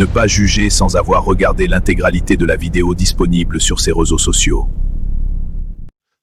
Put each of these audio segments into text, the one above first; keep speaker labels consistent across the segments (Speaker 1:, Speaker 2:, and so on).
Speaker 1: Ne pas juger sans avoir regardé l'intégralité de la vidéo disponible sur ses réseaux sociaux.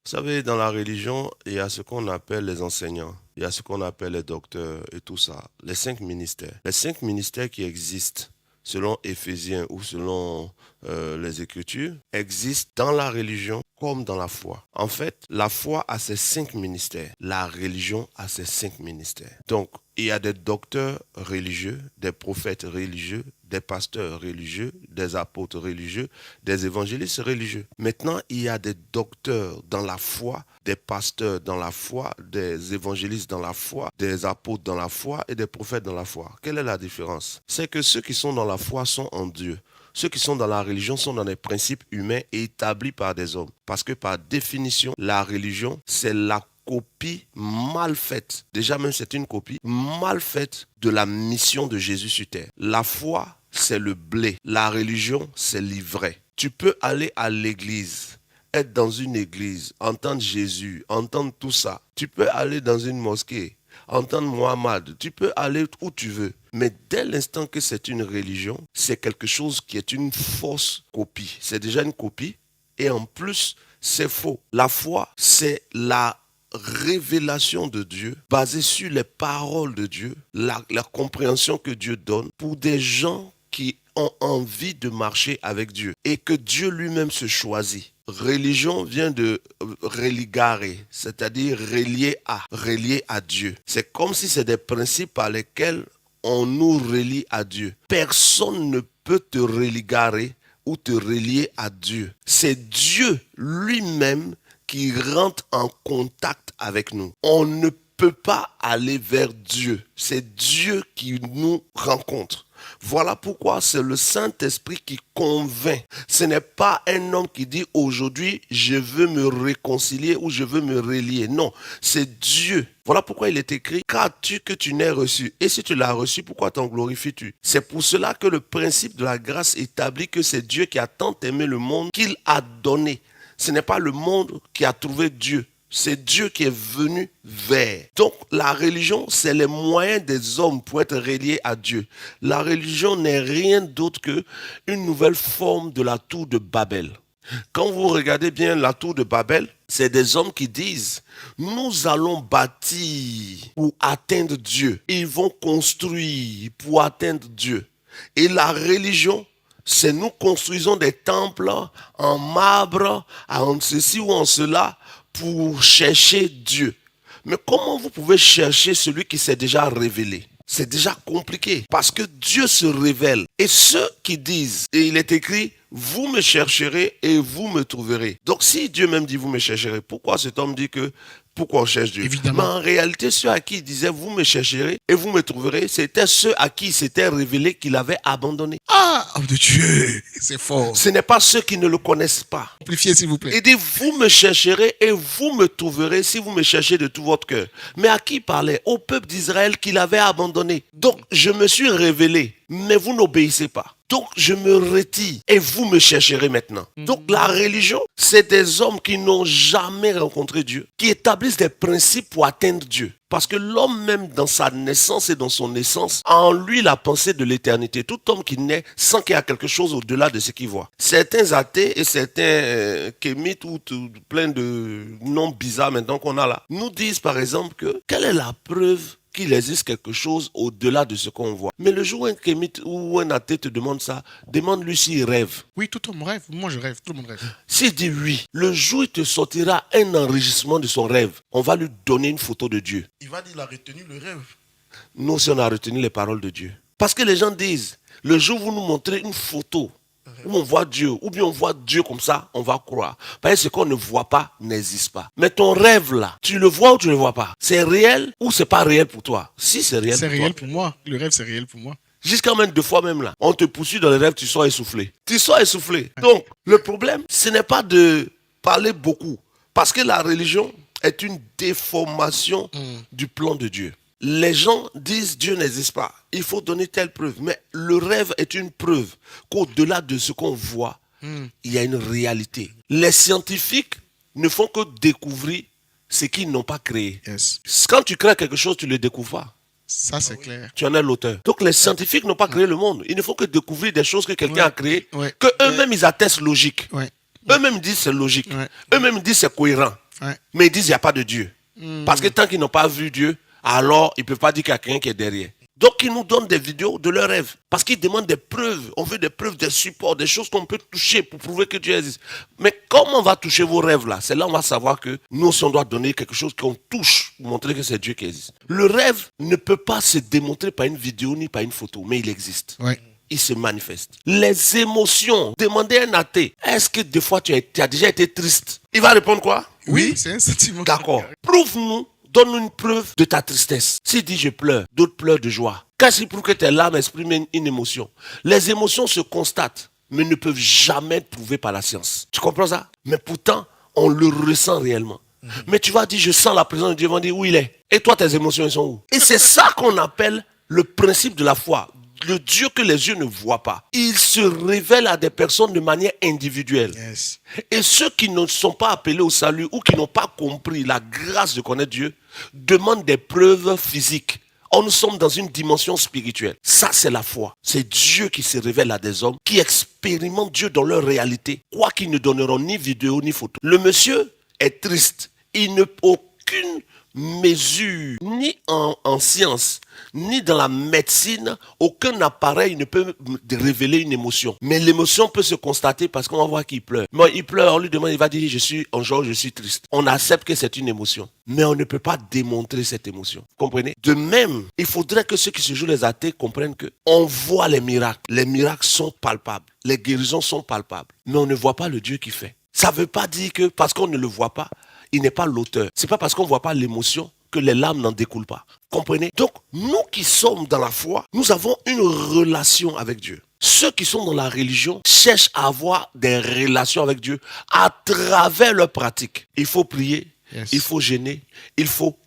Speaker 2: Vous savez, dans la religion, il y a ce qu'on appelle les enseignants, il y a ce qu'on appelle les docteurs et tout ça, les 5 ministères. Les 5 ministères qui existent, selon Éphésiens ou selon les Écritures, existent dans la religion comme dans la foi. En fait, la foi a ses 5 ministères, la religion a ses 5 ministères. Donc, il y a des docteurs religieux, des prophètes religieux, des pasteurs religieux, des apôtres religieux, des évangélistes religieux. Maintenant, il y a des docteurs dans la foi, des pasteurs dans la foi, des évangélistes dans la foi, des apôtres dans la foi et des prophètes dans la foi. Quelle est la différence? C'est que ceux qui sont dans la foi sont en Dieu. Ceux qui sont dans la religion sont dans des principes humains établis par des hommes. Parce que par définition, la religion, c'est la copie mal faite. Déjà même, c'est une copie mal faite de la mission de Jésus sur terre. La foi, c'est le blé. La religion, c'est l'ivraie. Tu peux aller à l'église, être dans une église, entendre Jésus, entendre tout ça. Tu peux aller dans une mosquée, entendre Mohammed. Tu peux aller où tu veux. Mais dès l'instant que c'est une religion, c'est quelque chose qui est une fausse copie. C'est déjà une copie et en plus, c'est faux. La foi, c'est la révélation de Dieu basée sur les paroles de Dieu, la compréhension que Dieu donne pour des gens qui ont envie de marcher avec Dieu et que Dieu lui-même se choisit. Religion vient de religare, c'est-à-dire relier à Dieu. C'est comme si c'est des principes par lesquels on nous relie à Dieu. Personne ne peut te religarer ou te relier à Dieu. C'est Dieu lui-même qui rentre en contact avec nous. On ne peut pas aller vers Dieu. C'est Dieu qui nous rencontre. Voilà pourquoi c'est le Saint-Esprit qui convainc. Ce n'est pas un homme qui dit aujourd'hui je veux me réconcilier ou je veux me relier. Non, c'est Dieu. Voilà pourquoi il est écrit qu'as-tu que tu n'aies reçu? Et si tu l'as reçu, pourquoi t'en glorifies-tu? C'est pour cela que le principe de la grâce établit que c'est Dieu qui a tant aimé le monde qu'il a donné. Ce n'est pas le monde qui a trouvé Dieu. C'est Dieu qui est venu vers. Donc la religion, c'est les moyens des hommes pour être reliés à Dieu. La religion n'est rien d'autre qu'une nouvelle forme de la tour de Babel. Quand vous regardez bien la tour de Babel, c'est des hommes qui disent « Nous allons bâtir pour atteindre Dieu. » Ils vont construire pour atteindre Dieu. Et la religion, c'est nous construisons des temples en marbre, en ceci ou en cela, pour chercher Dieu. Mais comment vous pouvez chercher celui qui s'est déjà révélé? C'est déjà compliqué parce que Dieu se révèle. Et ceux qui disent, et il est écrit, vous me chercherez et vous me trouverez. Donc si Dieu même dit vous me chercherez, pourquoi cet homme dit que pourquoi on cherche Dieu?
Speaker 3: Évidemment.
Speaker 2: Mais en réalité, ceux à qui il disait vous me chercherez et vous me trouverez, c'était ceux à qui il s'était révélé qu'il avait abandonné.
Speaker 3: Ah, homme de Dieu, c'est fort.
Speaker 2: Ce n'est pas ceux qui ne le connaissent pas.
Speaker 3: Amplifiez, s'il vous plaît.
Speaker 2: Il dit, vous me chercherez et vous me trouverez si vous me cherchez de tout votre cœur. Mais à qui il parlait? Au peuple d'Israël qu'il avait abandonné. Donc, je me suis révélé, mais vous n'obéissez pas. Donc, je me retire et vous me chercherez maintenant. Donc, la religion, c'est des hommes qui n'ont jamais rencontré Dieu, qui établissent des principes pour atteindre Dieu. Parce que l'homme même dans sa naissance et dans son essence a en lui la pensée de l'éternité. Tout homme qui naît sent qu'il y a quelque chose au-delà de ce qu'il voit. Certains athées et certains kémites ou plein de noms bizarres maintenant qu'on a là nous disent par exemple que quelle est la preuve qu'il existe quelque chose au-delà de ce qu'on voit. Mais le jour où un kémite ou un athée te demande ça, demande-lui s'il rêve.
Speaker 3: Oui, tout le monde rêve. Moi, je rêve. Tout le monde rêve.
Speaker 2: S'il dit oui, le jour où il te sortira un enregistrement de son rêve, on va lui donner une photo de Dieu.
Speaker 3: Il va dire qu'il a retenu le rêve.
Speaker 2: Nous aussi, on a retenu les paroles de Dieu. Parce que les gens disent, le jour où vous nous montrez une photo où on voit Dieu, ou bien on voit Dieu comme ça, on va croire. Parce que ce qu'on ne voit pas n'existe pas. Mais ton rêve là, tu le vois ou tu ne le vois pas? C'est réel ou c'est pas réel pour toi? Si c'est réel
Speaker 3: C'est
Speaker 2: pour
Speaker 3: réel
Speaker 2: toi.
Speaker 3: pour moi. Le rêve, c'est réel pour moi.
Speaker 2: Jusqu'à même 2 fois même là, on te poursuit dans les rêves, tu sors essoufflé. Tu sors essoufflé. Donc, le problème, ce n'est pas de parler beaucoup. Parce que la religion est une déformation du plan de Dieu. Les gens disent Dieu n'existe pas. Il faut donner telle preuve. Mais le rêve est une preuve qu'au-delà de ce qu'on voit, il y a une réalité. Les scientifiques ne font que découvrir ce qu'ils n'ont pas créé.
Speaker 3: Yes.
Speaker 2: Quand tu crées quelque chose, tu ne le découvres pas.
Speaker 3: Ça, c'est clair.
Speaker 2: Tu en es l'auteur. Donc les scientifiques n'ont pas créé le monde. Il ne faut que découvrir des choses que quelqu'un a créées,
Speaker 3: Ouais.
Speaker 2: que eux-mêmes ils attestent logique.
Speaker 3: Ouais.
Speaker 2: Eux-mêmes disent c'est logique.
Speaker 3: Ouais.
Speaker 2: Eux-mêmes disent c'est cohérent.
Speaker 3: Ouais.
Speaker 2: Mais ils disent il n'y a pas de Dieu. Parce que tant qu'ils n'ont pas vu Dieu, alors ils ne peuvent pas dire qu'il y a quelqu'un qui est derrière. Donc ils nous donnent des vidéos de leurs rêves. Parce qu'ils demandent des preuves. On veut des preuves, des supports, des choses qu'on peut toucher pour prouver que Dieu existe. Mais comment on va toucher vos rêves là? C'est là où on va savoir que nous aussi on doit donner quelque chose qu'on touche pour montrer que c'est Dieu qui existe. Le rêve ne peut pas se démontrer par une vidéo ni par une photo, mais il existe.
Speaker 3: Ouais.
Speaker 2: Il se manifeste. Les émotions. Demandez à un athée, est-ce que des fois tu as déjà été triste? Il va répondre quoi?
Speaker 3: Oui, c'est un sentiment.
Speaker 2: D'accord. Prouve-nous, donne-nous une preuve de ta tristesse. S'il dit je pleure, d'autres pleurent de joie. Qu'est-ce qui prouve que tes larmes expriment une émotion? Les émotions se constatent, mais ne peuvent jamais être prouvées par la science. Tu comprends ça? Mais pourtant, on le ressent réellement. Mais tu vas dire, je sens la présence de Dieu. Ils vont dire, où il est? Et toi, tes émotions, elles sont où? Et c'est ça qu'on appelle le principe de la foi. Le Dieu que les yeux ne voient pas. Il se révèle à des personnes de manière individuelle.
Speaker 3: Yes.
Speaker 2: Et ceux qui ne sont pas appelés au salut ou qui n'ont pas compris la grâce de connaître Dieu demandent des preuves physiques. Or, nous sommes dans une dimension spirituelle. Ça, c'est la foi. C'est Dieu qui se révèle à des hommes qui expérimentent Dieu dans leur réalité, quoi qu'ils ne donneront ni vidéo ni photo. Le monsieur est triste. Il n'a aucune mesure, ni en science, ni dans la médecine, aucun appareil ne peut révéler une émotion. Mais l'émotion peut se constater parce qu'on va voir qu'il pleure. Moi, il pleure, on lui demande, il va dire, je suis triste. On accepte que c'est une émotion. Mais on ne peut pas démontrer cette émotion. Vous comprenez? De même, il faudrait que ceux qui se jouent les athées comprennent que on voit les miracles. Les miracles sont palpables. Les guérisons sont palpables. Mais on ne voit pas le Dieu qui fait. Ça ne veut pas dire que parce qu'on ne le voit pas, il n'est pas l'auteur. Ce n'est pas parce qu'on ne voit pas l'émotion que les larmes n'en découlent pas. Comprenez? Donc, nous qui sommes dans la foi, nous avons une relation avec Dieu. Ceux qui sont dans la religion cherchent à avoir des relations avec Dieu à travers leurs pratiques. Il faut prier,
Speaker 3: Yes.
Speaker 2: il faut jeûner, il faut.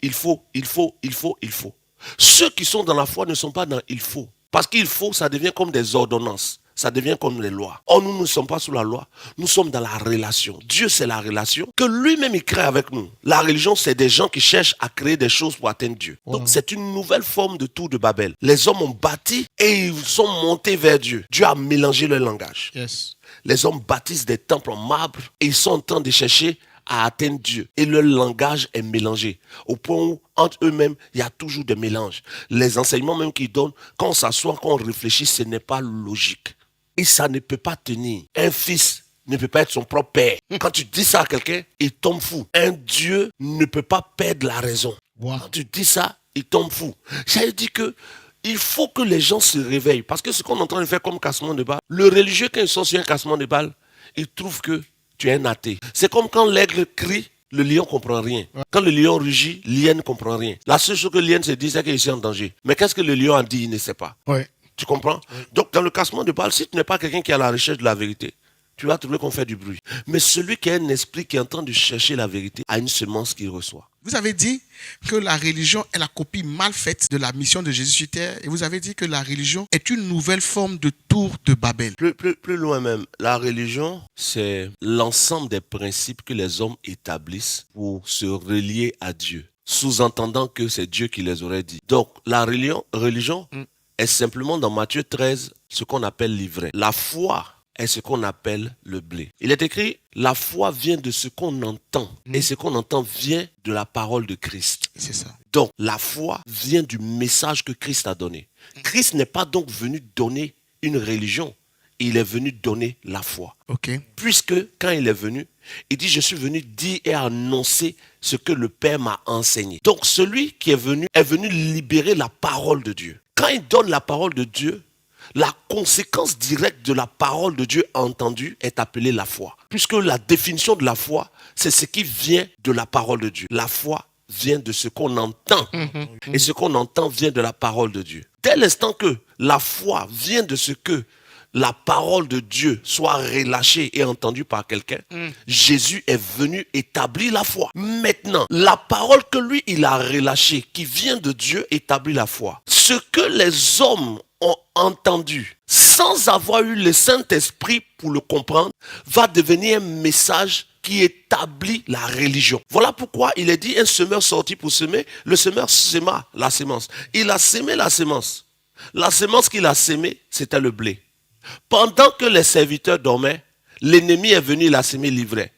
Speaker 2: Ceux qui sont dans la foi ne sont pas dans il faut. Parce qu'il faut, ça devient comme des ordonnances. Ça devient comme les lois. Or, nous ne sommes pas sous la loi. Nous sommes dans la relation. Dieu, c'est la relation que lui-même, il crée avec nous. La religion, c'est des gens qui cherchent à créer des choses pour atteindre Dieu. Donc, c'est une nouvelle forme de tour de Babel. Les hommes ont bâti et ils sont montés vers Dieu. Dieu a mélangé leur langage.
Speaker 3: Yes.
Speaker 2: Les hommes bâtissent des temples en marbre et ils sont en train de chercher à atteindre Dieu. Et leur langage est mélangé. Au point où, entre eux-mêmes, il y a toujours des mélanges. Les enseignements même qu'ils donnent, quand on s'assoit, quand on réfléchit, ce n'est pas logique. Et ça ne peut pas tenir. Un fils ne peut pas être son propre père. Quand tu dis ça à quelqu'un, il tombe fou. Un Dieu ne peut pas perdre la raison.
Speaker 3: Wow.
Speaker 2: Quand tu dis ça, il tombe fou. Ça veut dire que il faut que les gens se réveillent. Parce que ce qu'on est en train de faire comme cassement de balles, le religieux, quand il sort sur un cassement de balles, il trouve que tu es un athée. C'est comme quand l'aigle crie, le lion ne comprend rien. Quand le lion rugit, l'hyène ne comprend rien. La seule chose que l'hyène se dit, c'est qu'il est en danger. Mais qu'est-ce que le lion a dit, il ne sait pas.
Speaker 3: Ouais.
Speaker 2: Tu comprends? Donc, dans le cassement de balles, si tu n'es pas quelqu'un qui est à la recherche de la vérité, tu vas trouver qu'on fait du bruit. Mais celui qui a un esprit qui est en train de chercher la vérité a une semence qu'il reçoit.
Speaker 3: Vous avez dit que la religion est la copie mal faite de la mission de Jésus sur terre. Et vous avez dit que la religion est une nouvelle forme de tour de Babel.
Speaker 2: Plus loin même, la religion, c'est l'ensemble des principes que les hommes établissent pour se relier à Dieu, sous-entendant que c'est Dieu qui les aurait dit. Donc, la religion est simplement dans Matthieu 13 ce qu'on appelle l'ivraie. La foi est ce qu'on appelle le blé. Il est écrit, la foi vient de ce qu'on entend. Et ce qu'on entend vient de la parole de Christ.
Speaker 3: C'est ça.
Speaker 2: Donc, la foi vient du message que Christ a donné. Christ n'est pas donc venu donner une religion. Il est venu donner la foi.
Speaker 3: OK.
Speaker 2: Puisque, quand il est venu, il dit, je suis venu dire et annoncer ce que le Père m'a enseigné. Donc, celui qui est venu libérer la parole de Dieu. Quand il donne la parole de Dieu, la conséquence directe de la parole de Dieu entendue est appelée la foi. Puisque la définition de la foi, c'est ce qui vient de la parole de Dieu. La foi vient de ce qu'on entend. Et ce qu'on entend vient de la parole de Dieu. Dès l'instant que la foi vient de ce que la parole de Dieu soit relâchée et entendue par quelqu'un, Jésus est venu établir la foi. Maintenant, la parole que lui, il a relâchée, qui vient de Dieu, établit la foi. Ce que les hommes ont entendu, sans avoir eu le Saint-Esprit pour le comprendre, va devenir un message qui établit la religion. Voilà pourquoi il est dit un semeur sorti pour semer. Le semeur sema la sémence. Il a sémé la sémence. La sémence qu'il a sémée, c'était le blé. Pendant que les serviteurs dormaient, l'ennemi est venu, il a sémé l'ivraie.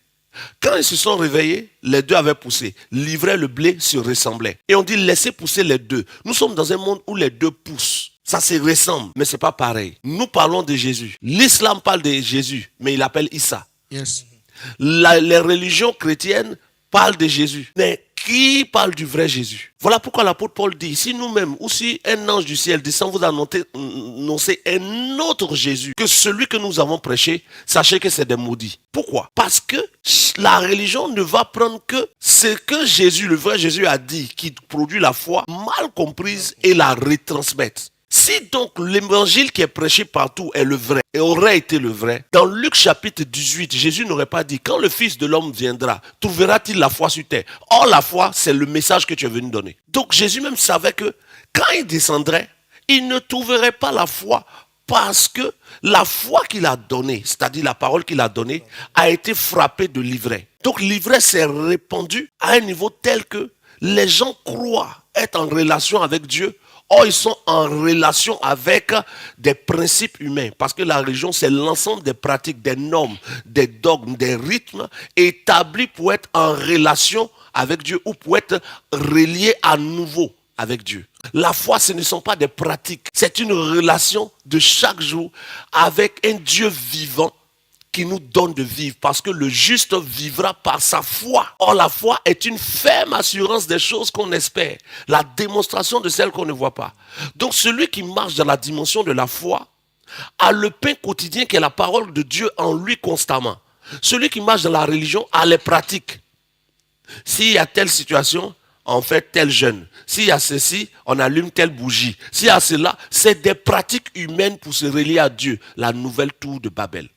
Speaker 2: Quand ils se sont réveillés, les deux avaient poussé. L'ivraie et le blé se ressemblaient. Et on dit laissez pousser les deux. Nous sommes dans un monde où les deux poussent. Ça se ressemble, mais c'est pas pareil. Nous parlons de Jésus. L'islam parle de Jésus, mais il appelle Issa.
Speaker 3: Yes.
Speaker 2: Les religions chrétiennes parlent de Jésus. Mais qui parle du vrai Jésus? Voilà pourquoi l'apôtre Paul dit, si nous-mêmes ou si un ange du ciel descend vous annoncer un autre Jésus que celui que nous avons prêché, sachez que c'est des maudits. Pourquoi? Parce que la religion ne va prendre que ce que Jésus, le vrai Jésus a dit, qui produit la foi mal comprise et la retransmettre. Si donc l'évangile qui est prêché partout est le vrai et aurait été le vrai, dans Luc chapitre 18, Jésus n'aurait pas dit, quand le Fils de l'homme viendra, trouvera-t-il la foi sur terre? Or la foi, c'est le message que tu es venu donner. Donc Jésus même savait que quand il descendrait, il ne trouverait pas la foi parce que la foi qu'il a donnée, c'est-à-dire la parole qu'il a donnée, a été frappée de l'ivraie. Donc l'ivraie s'est répandue à un niveau tel que les gens croient être en relation avec Dieu. Or, ils sont en relation avec des principes humains. Parce que la religion, c'est l'ensemble des pratiques, des normes, des dogmes, des rythmes établis pour être en relation avec Dieu ou pour être reliés à nouveau avec Dieu. La foi, ce ne sont pas des pratiques. C'est une relation de chaque jour avec un Dieu vivant qui nous donne de vivre, parce que le juste vivra par sa foi. Or, la foi est une ferme assurance des choses qu'on espère, la démonstration de celles qu'on ne voit pas. Donc, celui qui marche dans la dimension de la foi a le pain quotidien qui est la parole de Dieu en lui constamment. Celui qui marche dans la religion a les pratiques. S'il y a telle situation, on fait tel jeûne. S'il y a ceci, on allume telle bougie. S'il y a cela, c'est des pratiques humaines pour se relier à Dieu. La nouvelle tour de Babel.